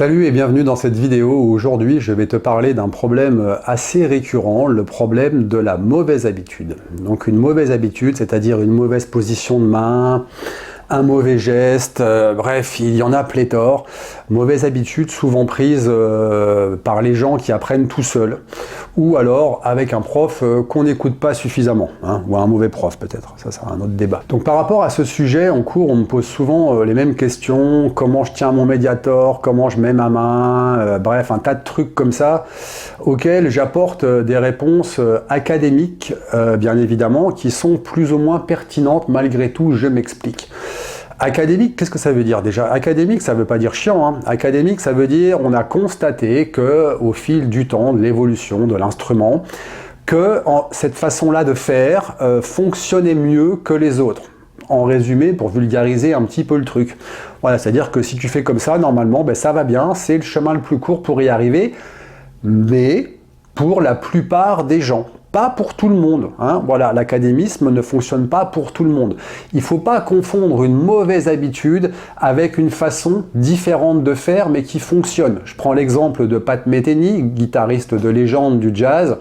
Salut et bienvenue dans cette vidéo où aujourd'hui je vais te parler d'un problème assez récurrent, le problème de la mauvaise habitude. Donc une mauvaise habitude, c'est-à-dire une mauvaise position de main, un mauvais geste, bref, il y en a pléthore. Mauvaise habitude souvent prise par les gens qui apprennent tout seuls, ou alors avec un prof qu'on n'écoute pas suffisamment, hein, ou un mauvais prof peut-être, ça sera un autre débat. Donc par rapport à ce sujet, en cours, on me pose souvent les mêmes questions, comment je tiens mon médiator, comment je mets ma main, bref, un tas de trucs comme ça, auxquels j'apporte des réponses académiques, bien évidemment, qui sont plus ou moins pertinentes malgré tout, je m'explique. Académique, qu'est-ce que ça veut dire déjà? Académique, ça veut pas dire chiant, hein. Académique, ça veut dire on a constaté que au fil du temps, de l'évolution de l'instrument, que cette façon-là de faire fonctionnait mieux que les autres. En résumé, pour vulgariser un petit peu le truc. Voilà, c'est-à-dire que si tu fais comme ça, normalement, ben, ça va bien, c'est le chemin le plus court pour y arriver, mais pour la plupart des gens. Pas pour tout le monde, hein. Voilà, l'académisme ne fonctionne pas pour tout le monde. Il ne faut pas confondre une mauvaise habitude avec une façon différente de faire, mais qui fonctionne. Je prends l'exemple de Pat Metheny, guitariste de légende du jazz.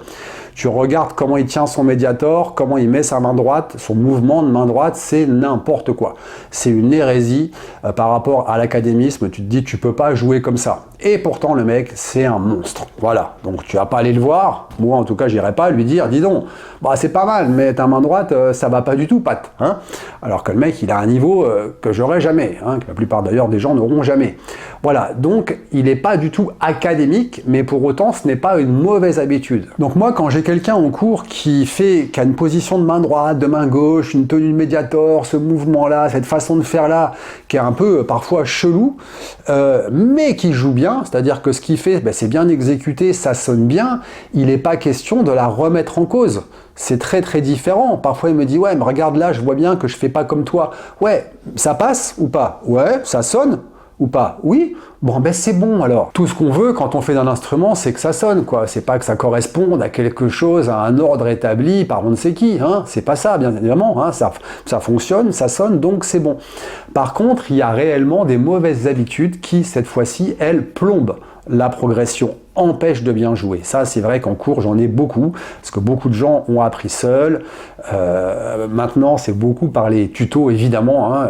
Tu regardes comment il tient son médiator, comment il met sa main droite, son mouvement de main droite, c'est n'importe quoi. C'est une hérésie par rapport à l'académisme. Tu te dis, tu peux pas jouer comme ça. Et pourtant, le mec, c'est un monstre. Voilà. Donc, tu vas pas aller le voir. Moi, en tout cas, j'irai pas lui dire, dis donc, bah, c'est pas mal, mais ta main droite, ça va pas du tout, Pat. Hein, alors que le mec, il a un niveau que j'aurai jamais, hein, que la plupart d'ailleurs des gens n'auront jamais. Voilà. Donc, il n'est pas du tout académique, mais pour autant, ce n'est pas une mauvaise habitude. Donc, moi, quand j'ai quelqu'un en cours qui a une position de main droite, de main gauche, une tenue de médiator, ce mouvement-là, cette façon de faire-là, qui est un peu parfois chelou, mais qui joue bien, c'est-à-dire que ce qu'il fait, ben, c'est bien exécuté, ça sonne bien, il n'est pas question de la remettre en cause. C'est très très différent. Parfois il me dit, ouais, mais regarde là, je vois bien que je fais pas comme toi. Ouais, ça passe ou pas? Ouais, ça sonne ou pas? Oui, bon ben c'est bon alors. Tout ce qu'on veut quand on fait d'un instrument, c'est que ça sonne, quoi. C'est pas que ça corresponde à quelque chose, à un ordre établi par on ne sait qui, hein. C'est pas ça, bien évidemment, hein. Ça fonctionne, ça sonne, donc c'est bon. Par contre, il y a réellement des mauvaises habitudes qui, cette fois-ci, elles plombent la progression, empêche de bien jouer. Ça, c'est vrai qu'en cours, j'en ai beaucoup, parce que beaucoup de gens ont appris seuls. Maintenant, c'est beaucoup par les tutos, évidemment. Hein.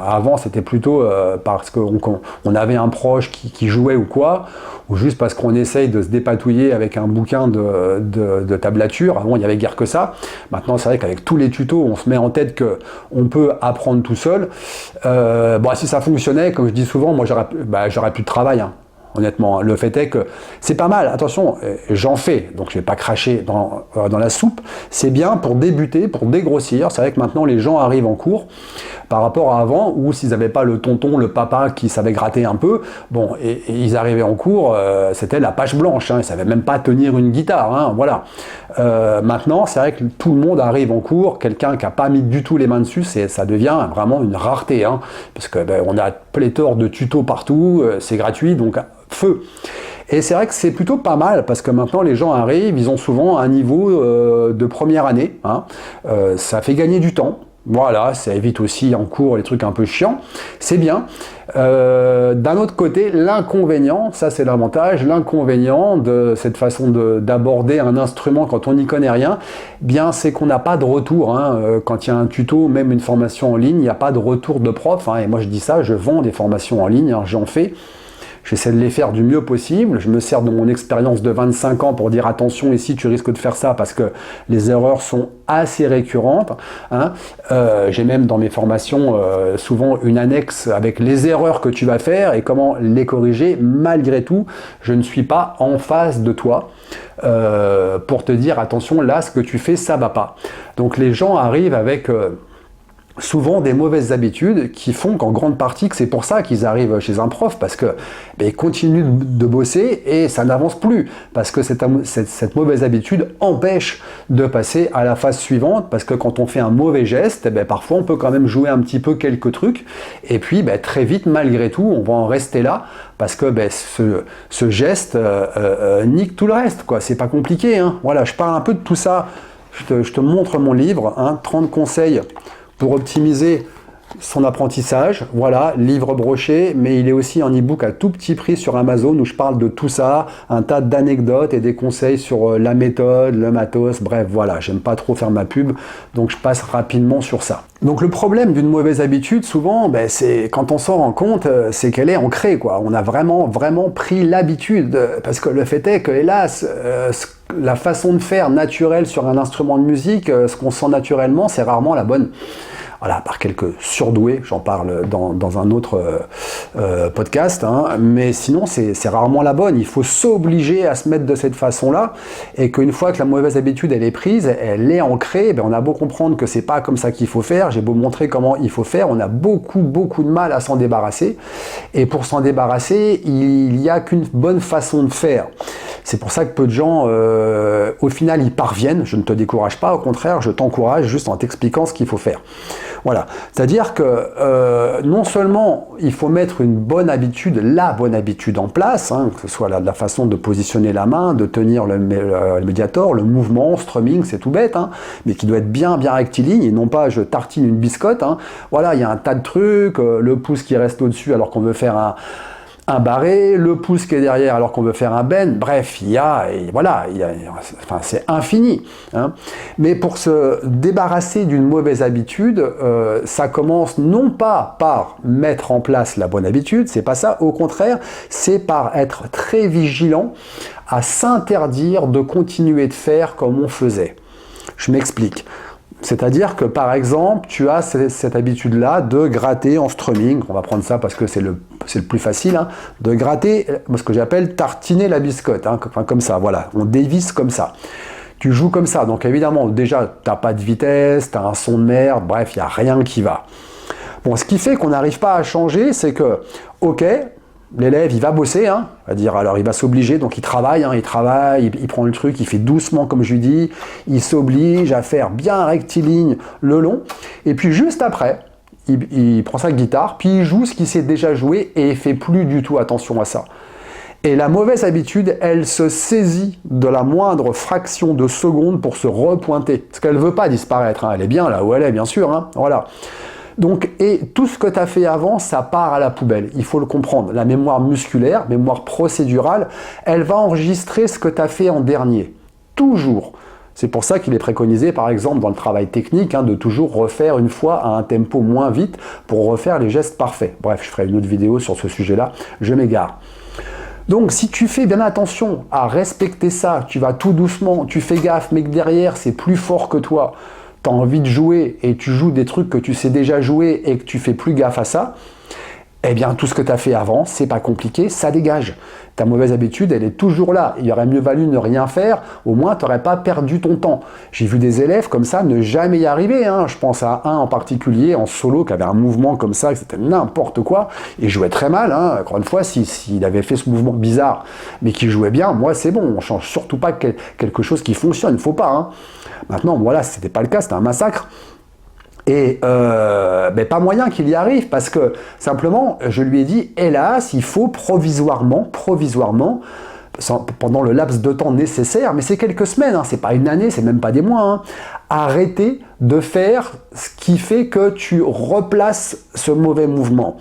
Avant, c'était plutôt parce qu'on avait un proche qui jouait ou quoi, ou juste parce qu'on essaye de se dépatouiller avec un bouquin de tablature. Avant, il n'y avait guère que ça. Maintenant, c'est vrai qu'avec tous les tutos, on se met en tête qu'on peut apprendre tout seul. Bon, si ça fonctionnait, comme je dis souvent, moi, j'aurais plus de travail, hein. Honnêtement, le fait est que c'est pas mal, attention, j'en fais, donc je vais pas cracher dans la soupe, c'est bien pour débuter, pour dégrossir. C'est vrai que maintenant les gens arrivent en cours par rapport à avant, où s'ils n'avaient pas le tonton, le papa qui savait gratter un peu, bon, et ils arrivaient en cours, c'était la page blanche, hein, ils ne savaient même pas tenir une guitare, hein, voilà. Maintenant, c'est vrai que tout le monde arrive en cours, quelqu'un qui n'a pas mis du tout les mains dessus, ça devient vraiment une rareté, hein, parce que ben, on a pléthore de tutos partout, c'est gratuit, donc feu. Et c'est vrai que c'est plutôt pas mal, parce que maintenant les gens arrivent, ils ont souvent un niveau de première année, hein. Ça fait gagner du temps. Voilà, ça évite aussi en cours les trucs un peu chiants, c'est bien. D'un autre côté, l'inconvénient, ça c'est l'avantage, l'inconvénient de cette façon d'aborder un instrument quand on n'y connaît rien, bien c'est qu'on n'a pas de retour, hein. Quand il y a un tuto, même une formation en ligne, il n'y a pas de retour de prof, hein. Et moi je dis ça, je vends des formations en ligne, hein, j'en fais. J'essaie de les faire du mieux possible, je me sers de mon expérience de 25 ans pour dire attention ici tu risques de faire ça parce que les erreurs sont assez récurrentes, hein. J'ai même dans mes formations souvent une annexe avec les erreurs que tu vas faire et comment les corriger. Malgré tout, je ne suis pas en face de toi pour te dire attention là ce que tu fais ça va pas. Donc les gens arrivent avec souvent des mauvaises habitudes qui font qu'en grande partie que c'est pour ça qu'ils arrivent chez un prof, parce que ils continuent de bosser et ça n'avance plus, parce que cette mauvaise habitude empêche de passer à la phase suivante, parce que quand on fait un mauvais geste, parfois on peut quand même jouer un petit peu quelques trucs, et puis très vite malgré tout on va en rester là, parce que ce geste nique tout le reste, quoi. C'est pas compliqué, hein. Voilà, je parle un peu de tout ça, je te montre mon livre, hein, 30 conseils pour optimiser son apprentissage, voilà, livre broché, mais il est aussi en e-book à tout petit prix sur Amazon où je parle de tout ça, un tas d'anecdotes et des conseils sur la méthode, le matos, bref, voilà, j'aime pas trop faire ma pub, donc je passe rapidement sur ça. Donc le problème d'une mauvaise habitude, souvent, c'est quand on s'en rend compte, c'est qu'elle est ancrée, quoi. On a vraiment pris l'habitude, parce que le fait est que, hélas, la façon de faire naturelle sur un instrument de musique, ce qu'on sent naturellement, c'est rarement la bonne. Voilà, par quelques surdoués, j'en parle dans un autre podcast, hein, mais sinon c'est rarement la bonne. Il faut s'obliger à se mettre de cette façon-là, et qu'une fois que la mauvaise habitude elle est prise, elle est ancrée, on a beau comprendre que c'est pas comme ça qu'il faut faire, j'ai beau montrer comment il faut faire, on a beaucoup de mal à s'en débarrasser, et pour s'en débarrasser, il n'y a qu'une bonne façon de faire. C'est pour ça que peu de gens, au final, y parviennent. Je ne te décourage pas, au contraire, je t'encourage juste en t'expliquant ce qu'il faut faire. Voilà, c'est-à-dire que non seulement il faut mettre une bonne habitude, la bonne habitude en place, hein, que ce soit la façon de positionner la main, de tenir le médiator, le mouvement, strumming, c'est tout bête, hein, mais qui doit être bien rectiligne et non pas je tartine une biscotte. Hein. Voilà, il y a un tas de trucs, le pouce qui reste au-dessus alors qu'on veut faire un barré, le pouce qui est derrière alors qu'on veut faire un bend, bref, c'est infini. Hein. Mais pour se débarrasser d'une mauvaise habitude, ça commence non pas par mettre en place la bonne habitude, c'est pas ça, au contraire, c'est par être très vigilant à s'interdire de continuer de faire comme on faisait. Je m'explique. C'est-à-dire que, par exemple, tu as cette habitude-là de gratter en strumming, on va prendre ça parce que c'est le plus facile, hein, de gratter ce que j'appelle tartiner la biscotte, hein, comme ça, voilà, on dévisse comme ça. Tu joues comme ça, donc évidemment, déjà, tu n'as pas de vitesse, tu as un son de merde, bref, il n'y a rien qui va. Bon, ce qui fait qu'on n'arrive pas à changer, c'est que, ok, l'élève, il va bosser, hein, alors il va s'obliger, donc il travaille, il prend le truc, il fait doucement comme je lui dis, il s'oblige à faire bien rectiligne le long, et puis juste après, il prend sa guitare, puis il joue ce qu'il sait déjà jouer, et il fait plus du tout attention à ça. Et la mauvaise habitude, elle se saisit de la moindre fraction de seconde pour se repointer, parce qu'elle ne veut pas disparaître, hein, elle est bien là où elle est, bien sûr, hein, voilà. Donc, et tout ce que tu as fait avant, ça part à la poubelle. Il faut le comprendre. La mémoire musculaire, mémoire procédurale, elle va enregistrer ce que tu as fait en dernier. Toujours. C'est pour ça qu'il est préconisé, par exemple, dans le travail technique, hein, de toujours refaire une fois à un tempo moins vite pour refaire les gestes parfaits. Bref, je ferai une autre vidéo sur ce sujet-là. Je m'égare. Donc, si tu fais bien attention à respecter ça, tu vas tout doucement, tu fais gaffe, mais que derrière, c'est plus fort que toi, tu as envie de jouer et tu joues des trucs que tu sais déjà jouer et que tu fais plus gaffe à ça, eh bien tout ce que tu as fait avant, c'est pas compliqué, ça dégage. Ta mauvaise habitude, elle est toujours là. Il aurait mieux valu ne rien faire, au moins tu n'aurais pas perdu ton temps. J'ai vu des élèves comme ça ne jamais y arriver. Hein. Je pense à un en particulier, en solo, qui avait un mouvement comme ça, que c'était n'importe quoi, et jouait très mal. Hein. Encore une fois, s'il avait fait ce mouvement bizarre, mais qu'il jouait bien, moi c'est bon, on change surtout pas quelque chose qui fonctionne, il ne faut pas. Hein. Maintenant, voilà, c'était pas le cas, c'était un massacre. Et pas moyen qu'il y arrive, parce que simplement, je lui ai dit, hélas, il faut provisoirement, pendant le laps de temps nécessaire, mais c'est quelques semaines, hein, c'est pas une année, c'est même pas des mois, hein, arrêter de faire ce qui fait que tu replaces ce mauvais mouvement.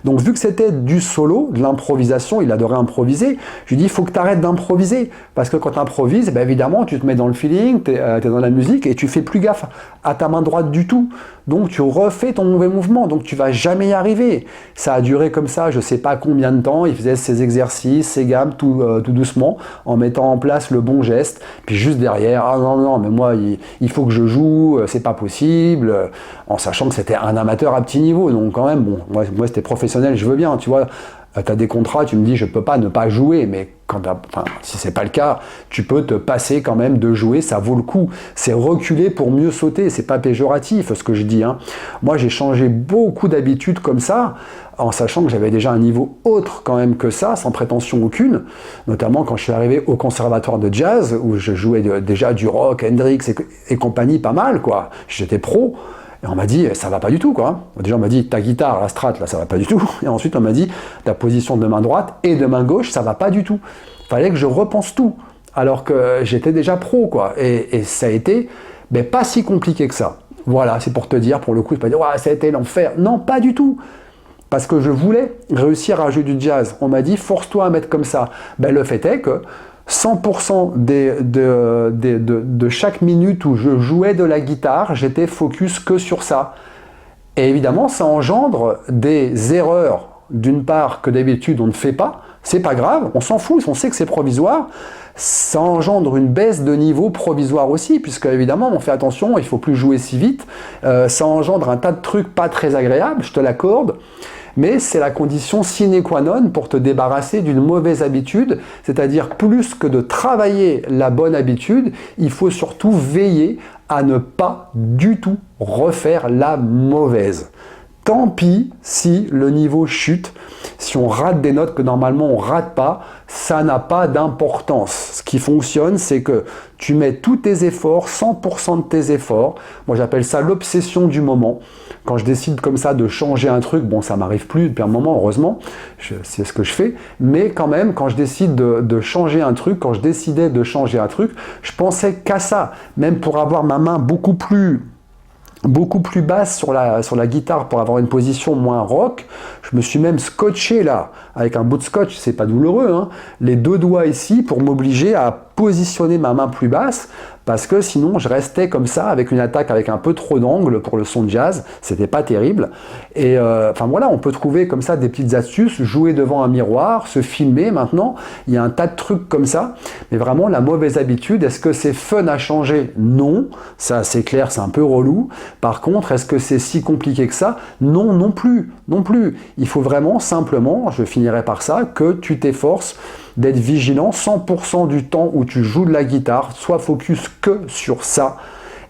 Donc vu que c'était du solo, de l'improvisation, il adorait improviser, je lui dis il faut que tu arrêtes d'improviser, parce que quand tu improvises, évidemment tu te mets dans le feeling, tu es dans la musique et tu fais plus gaffe à ta main droite du tout. Donc tu refais ton mauvais mouvement, donc tu vas jamais y arriver. Ça a duré comme ça, je sais pas combien de temps, il faisait ses exercices, ses gammes tout doucement, en mettant en place le bon geste, puis juste derrière, ah non, mais moi il faut que je joue, c'est pas possible, en sachant que c'était un amateur à petit niveau, donc quand même, bon, moi c'était professionnel, je veux bien, tu vois, tu as des contrats, tu me dis je peux pas ne pas jouer, mais si c'est pas le cas, tu peux te passer quand même de jouer, ça vaut le coup. C'est reculer pour mieux sauter, c'est pas péjoratif ce que je dis. Hein. Moi j'ai changé beaucoup d'habitudes comme ça, en sachant que j'avais déjà un niveau autre quand même que ça, sans prétention aucune, notamment quand je suis arrivé au conservatoire de jazz, où je jouais déjà du rock, Hendrix et compagnie pas mal, quoi. J'étais pro. Et on m'a dit, ça va pas du tout, quoi. Déjà, on m'a dit, ta guitare, la strat, là, ça va pas du tout. Et ensuite, on m'a dit, ta position de main droite et de main gauche, ça va pas du tout. Fallait que je repense tout. Alors que j'étais déjà pro, quoi. Et ça a été pas si compliqué que ça. Voilà, c'est pour te dire, pour le coup, je peux pas dire, ouais, ça a été l'enfer. Non, pas du tout. Parce que je voulais réussir à jouer du jazz. On m'a dit, force-toi à mettre comme ça. Ben, le fait est que 100% de chaque minute où je jouais de la guitare, j'étais focus que sur ça. Et évidemment, ça engendre des erreurs, d'une part, que d'habitude on ne fait pas. C'est pas grave, on s'en fout, on sait que c'est provisoire. Ça engendre une baisse de niveau provisoire aussi, puisque évidemment on fait attention, il ne faut plus jouer si vite. Ça engendre un tas de trucs pas très agréables, je te l'accorde. Mais c'est la condition sine qua non pour te débarrasser d'une mauvaise habitude, c'est-à-dire plus que de travailler la bonne habitude, il faut surtout veiller à ne pas du tout refaire la mauvaise. Tant pis si le niveau chute, si on rate des notes que normalement on ne rate pas, ça n'a pas d'importance. Ce qui fonctionne, c'est que tu mets tous tes efforts, 100% de tes efforts. Moi j'appelle ça l'obsession du moment. Quand je décide comme ça de changer un truc, bon ça m'arrive plus depuis un moment, heureusement, c'est ce que je fais, mais quand même quand je décide de changer un truc, quand je décidais de changer un truc, je pensais qu'à ça, même pour avoir ma main beaucoup plus basse sur la guitare pour avoir une position moins rock. Je me suis même scotché là, avec un bout de scotch, c'est pas douloureux, hein, les deux doigts ici pour m'obliger à positionner ma main plus basse, parce que sinon je restais comme ça, avec une attaque avec un peu trop d'angle pour le son de jazz, c'était pas terrible. Et enfin voilà, on peut trouver comme ça des petites astuces, jouer devant un miroir, se filmer maintenant, il y a un tas de trucs comme ça, mais vraiment la mauvaise habitude, est-ce que c'est fun à changer? Non, ça c'est clair, c'est un peu relou. Par contre, est-ce que c'est si compliqué que ça? Non, non plus, non plus. Il faut vraiment simplement, je finirai par ça, que tu t'efforces d'être vigilant 100% du temps où tu joues de la guitare, sois focus que sur ça.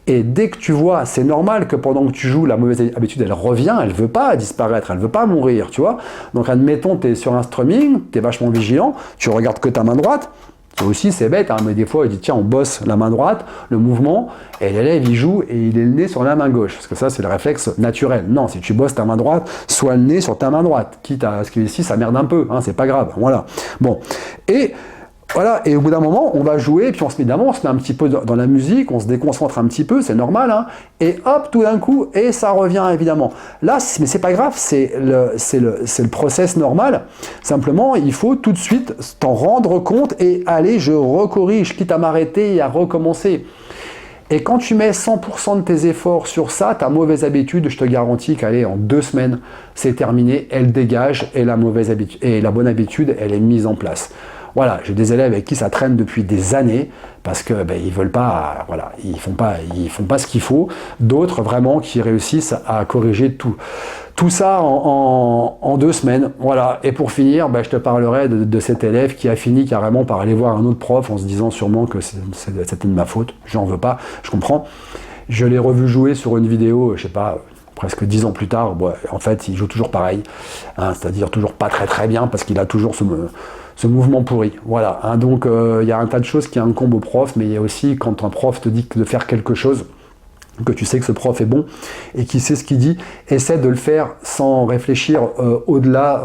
Et dès que tu vois, c'est normal que pendant que tu joues, la mauvaise habitude, elle revient, elle ne veut pas disparaître, elle ne veut pas mourir, tu vois. Donc admettons, tu es sur un strumming, tu es vachement vigilant, tu regardes que ta main droite. Ça aussi, c'est bête, hein, mais des fois, il dit tiens, on bosse la main droite, le mouvement, et l'élève, il joue et il est le nez sur la main gauche. Parce que ça, c'est le réflexe naturel. Non, si tu bosses ta main droite, sois le nez sur ta main droite. Quitte à ce qu'ici, ça merde un peu, hein, c'est pas grave. Voilà. Bon. Et voilà, et au bout d'un moment, on va jouer, et puis évidemment, on se met un petit peu dans la musique, on se déconcentre un petit peu, c'est normal, hein, et hop, tout d'un coup, et ça revient évidemment. Là, mais c'est pas grave, c'est le process normal. Simplement, il faut tout de suite t'en rendre compte et aller, je recorrige, quitte à m'arrêter et à recommencer. Et quand tu mets 100% de tes efforts sur ça, ta mauvaise habitude, je te garantis qu'allez, en 2 semaines, c'est terminé, elle dégage, et la mauvaise habitude, et la bonne habitude, elle est mise en place. Voilà, j'ai des élèves avec qui ça traîne depuis des années parce que ils veulent pas, voilà, ils font pas ce qu'il faut. D'autres vraiment qui réussissent à corriger tout ça en 2 semaines. Voilà. Et pour finir, je te parlerai de cet élève qui a fini carrément par aller voir un autre prof en se disant sûrement que c'était de ma faute. J'en veux pas, je comprends. Je l'ai revu jouer sur une vidéo, je sais pas, presque 10 ans plus tard. En fait, il joue toujours pareil, hein, c'est-à-dire toujours pas très très bien parce qu'il a toujours ce mouvement pourri. Voilà, hein, donc il y a un tas de choses qui incombent au prof, mais il y a aussi quand un prof te dit de faire quelque chose, que tu sais que ce prof est bon et qui sait ce qu'il dit, essaie de le faire sans réfléchir au-delà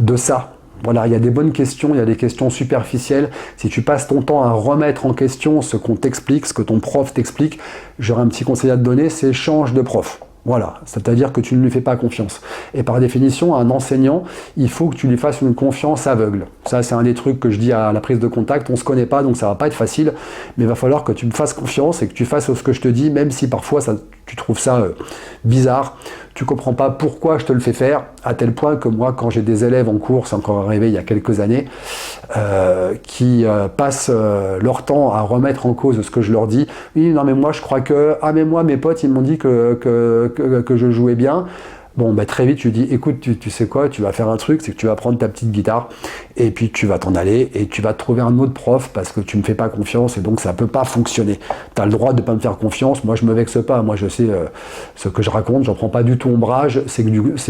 de ça. Voilà, il y a des bonnes questions, il y a des questions superficielles. Si tu passes ton temps à remettre en question ce qu'on t'explique, ce que ton prof t'explique, j'aurais un petit conseil à te donner, c'est change de prof. Voilà, c'est-à-dire que tu ne lui fais pas confiance. Et par définition, un enseignant, il faut que tu lui fasses une confiance aveugle. Ça, c'est un des trucs que je dis à la prise de contact. On ne se connaît pas, donc ça ne va pas être facile, mais il va falloir que tu me fasses confiance et que tu fasses ce que je te dis, même si parfois tu trouves ça bizarre. Tu ne comprends pas pourquoi je te le fais faire, à tel point que moi, quand j'ai des élèves en cours, c'est encore arrivé il y a quelques années, qui passent leur temps à remettre en cause ce que je leur dis. Oui, non mais moi je crois que... Ah mais moi mes potes ils m'ont dit que je jouais bien. Bon, très vite, tu dis, écoute, tu sais quoi, tu vas faire un truc, c'est que tu vas prendre ta petite guitare et puis tu vas t'en aller et tu vas trouver un autre prof parce que tu me fais pas confiance et donc ça peut pas fonctionner. Tu as le droit de pas me faire confiance, moi je me vexe pas, moi je sais ce que je raconte, j'en prends pas du tout ombrage, c'est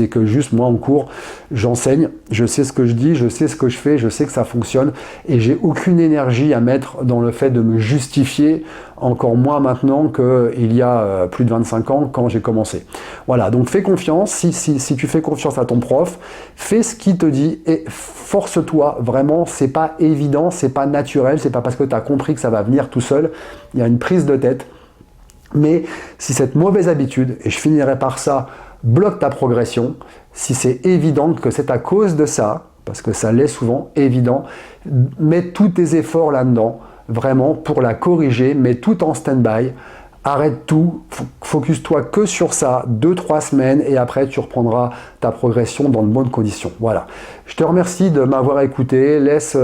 que juste moi en cours, j'enseigne, je sais ce que je dis, je sais ce que je fais, je sais que ça fonctionne et j'ai aucune énergie à mettre dans le fait de me justifier, encore moins maintenant qu'il y a plus de 25 ans quand j'ai commencé. Voilà, donc fais confiance. Si tu fais confiance à ton prof, fais ce qu'il te dit et force-toi. Vraiment, c'est pas évident, c'est pas naturel, c'est pas parce que tu as compris que ça va venir tout seul. Il y a une prise de tête. Mais si cette mauvaise habitude, et je finirai par ça, bloque ta progression, si c'est évident que c'est à cause de ça, parce que ça l'est souvent évident, mets tous tes efforts là-dedans, vraiment pour la corriger, mets tout en stand-by, arrête tout, focus-toi que sur ça, 2-3 semaines, et après tu reprendras ta progression dans de bonnes conditions. Voilà. Je te remercie de m'avoir écouté. Laisse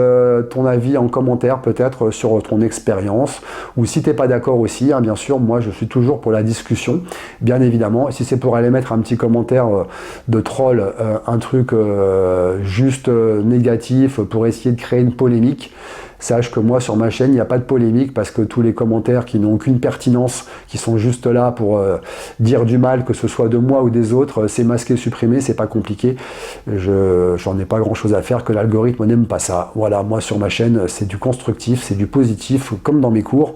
ton avis en commentaire peut-être sur ton expérience, ou si tu n'es pas d'accord aussi, hein, bien sûr, moi je suis toujours pour la discussion, bien évidemment. Et si c'est pour aller mettre un petit commentaire de troll, un truc juste négatif pour essayer de créer une polémique, sache que moi sur ma chaîne il n'y a pas de polémique, parce que tous les commentaires qui n'ont aucune pertinence, qui sont juste là pour dire du mal, que ce soit de moi ou des autres, c'est masqué, supprimé, c'est pas compliqué. J'en ai pas grand chose à faire, que l'algorithme n'aime pas ça. Voilà, moi sur ma chaîne c'est du constructif, c'est du positif, comme dans mes cours.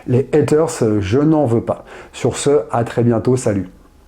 Les haters, je n'en veux pas. Sur ce, à très bientôt, salut.